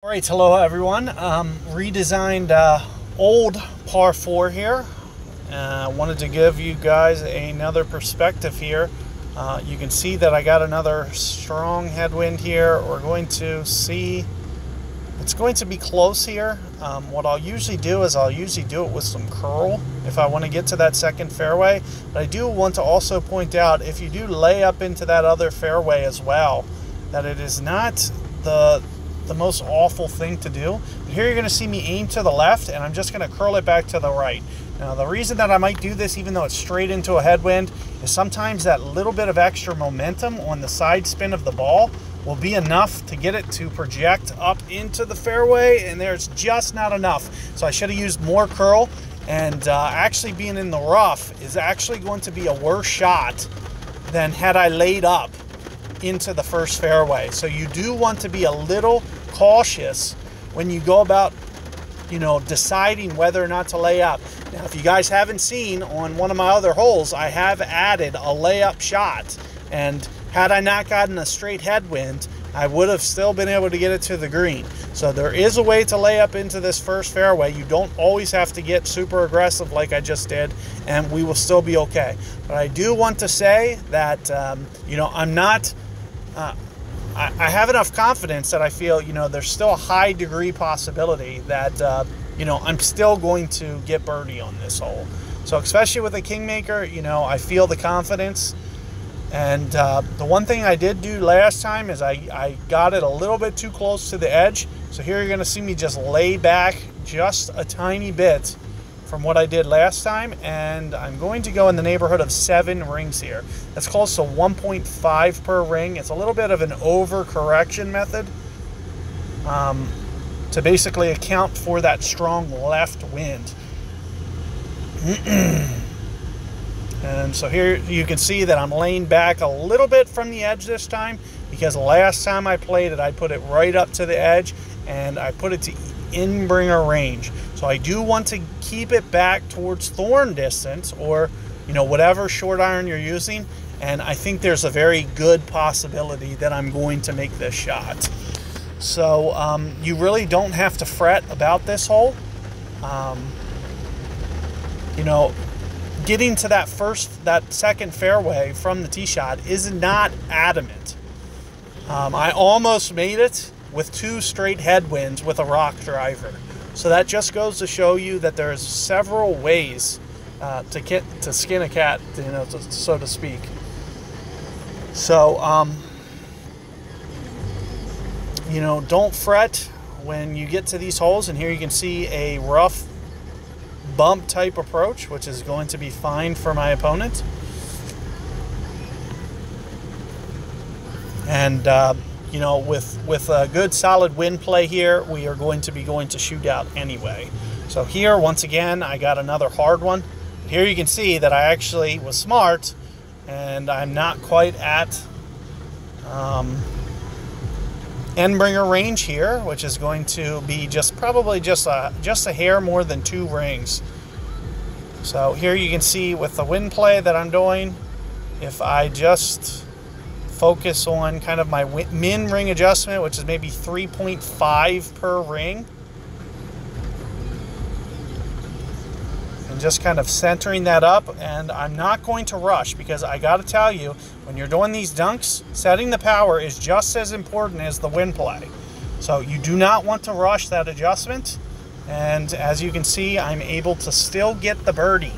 All right, hello everyone. Redesigned old par 4 here. Wanted to give you guys another perspective here. You can see that I got another strong headwind here. We're going to see, it's going to be close here. What I'll usually do is I'll usually do it with some curl if I want to get to that second fairway. But I do want to also point out, if you do lay up into that other fairway as well, that it is not the most awful thing to do. But here you're going to see me aim to the left, and I'm just going to curl it back to the right. Now the reason that I might do this even though it's straight into a headwind is sometimes that little bit of extra momentum on the side spin of the ball will be enough to get it to project up into the fairway, and there's just not enough. So I should have used more curl, and actually being in the rough is actually going to be a worse shot than had I laid up into the first fairway. So you do want to be a little cautious when you go about, you know, deciding whether or not to lay up. Now, if you guys haven't seen, on one of my other holes, I have added a layup shot, and had I not gotten a straight headwind, I would have still been able to get it to the green. So there is a way to lay up into this first fairway. You don't always have to get super aggressive like I just did, and we will still be okay. But I do want to say that, you know, I'm not, I have enough confidence that I feel, you know, there's still a high degree possibility that, you know, I'm still going to get birdie on this hole. So especially with a Kingmaker, you know, I feel the confidence. And the one thing I did do last time is I got it a little bit too close to the edge. So here you're going to see me just lay back just a tiny bit from what I did last time, and I'm going to go in the neighborhood of 7 rings here. That's close to 1.5 per ring. It's a little bit of an overcorrection method to basically account for that strong left wind. And so here you can see that I'm laying back a little bit from the edge this time, because last time I played it, I put it right up to the edge and I put it to in-bringer range. So I do want to keep it back towards thorn distance, or, you know, whatever short iron you're using. And I think there's a very good possibility that I'm going to make this shot. So you really don't have to fret about this hole. You know, getting to that second fairway from the tee shot is not adamant. I almost made it with 2 straight headwinds with a rock driver. So that just goes to show you that there's several ways to skin a cat, you know, so to speak. So, you know, don't fret when you get to these holes. And here you can see a rough bump type approach, which is going to be fine for my opponent. And you know, with a good solid wind play here, we are going to shoot out anyway. So here, once again, I got another hard one. Here you can see that I actually was smart, and I'm not quite at end-bringer range here, which is going to be probably just a hair more than 2 rings. So here you can see with the wind play that I'm doing, if I just focus on kind of my min ring adjustment, which is maybe 3.5 per ring, and just kind of centering that up. And I'm not going to rush, because I got to tell you, when you're doing these dunks, setting the power is just as important as the wind play. So you do not want to rush that adjustment. And as you can see, I'm able to still get the birdie.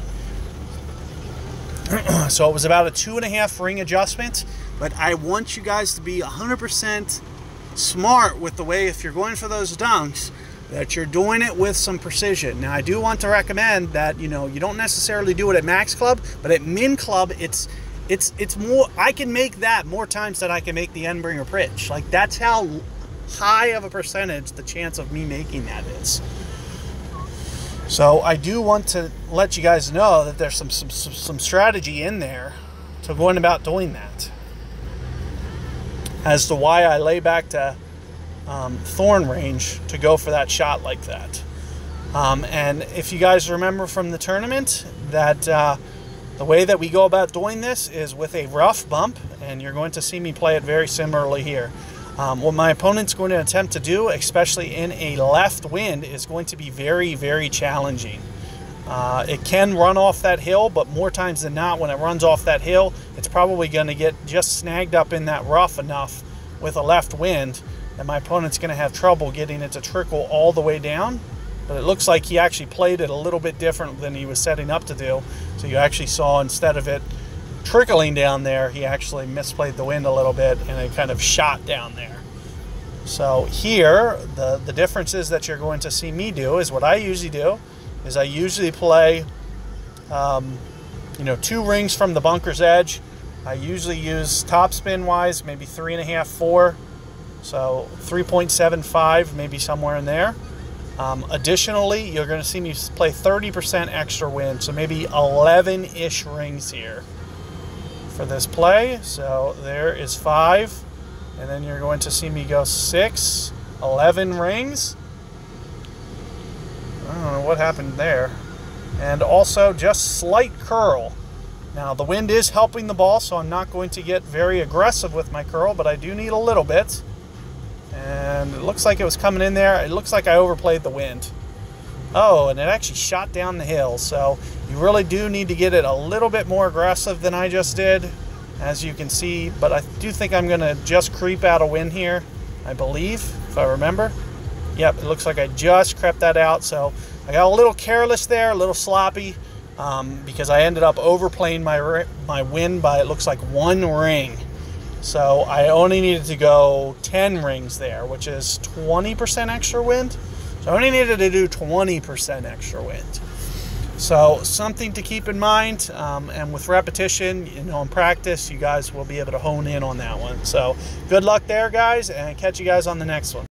So it was about a 2.5 ring adjustment. But I want you guys to be 100% smart with the way, if you're going for those dunks, that you're doing it with some precision. Now, I do want to recommend that, you know, you don't necessarily do it at max club, but at min club, it's more, I can make that more times than I can make the end bringer pitch. Like, that's how high of a percentage the chance of me making that is. So I do want to let you guys know that there's some strategy in there to going about doing that, as to why I lay back to thorn range to go for that shot like that. And if you guys remember from the tournament, that the way that we go about doing this is with a rough bump, and you're going to see me play it very similarly here. What my opponent's going to attempt to do, especially in a left wind, is going to be very, very challenging. It can run off that hill, but more times than not, when it runs off that hill, it's probably going to get just snagged up in that rough enough with a left wind that my opponent's going to have trouble getting it to trickle all the way down. But it looks like he actually played it a little bit different than he was setting up to do. So you actually saw, instead of it trickling down there, he actually misplayed the wind a little bit and it kind of shot down there. So here, the differences that you're going to see me do is what I usually do is I usually play, 2 rings from the bunker's edge. I usually use topspin wise, maybe 3.5, 4. So 3.75, maybe somewhere in there. Additionally, you're going to see me play 30% extra wind, so maybe 11-ish rings here for this play. So there is 5, and then you're going to see me go 6, 11 rings. I don't know what happened there. And also just slight curl. Now the wind is helping the ball, so I'm not going to get very aggressive with my curl, but I do need a little bit. And it looks like it was coming in there. It looks like I overplayed the wind. Oh, and it actually shot down the hill. So you really do need to get it a little bit more aggressive than I just did, as you can see. But I do think I'm going to just creep out a wind here, I believe, if I remember. Yep, it looks like I just crept that out. So I got a little careless there, a little sloppy, because I ended up overplaying my wind by, it looks like, 1 ring. So I only needed to go 10 rings there, which is 20% extra wind. So I only needed to do 20% extra wind. So something to keep in mind, and with repetition, in practice, you guys will be able to hone in on that one. So good luck there, guys, and catch you guys on the next one.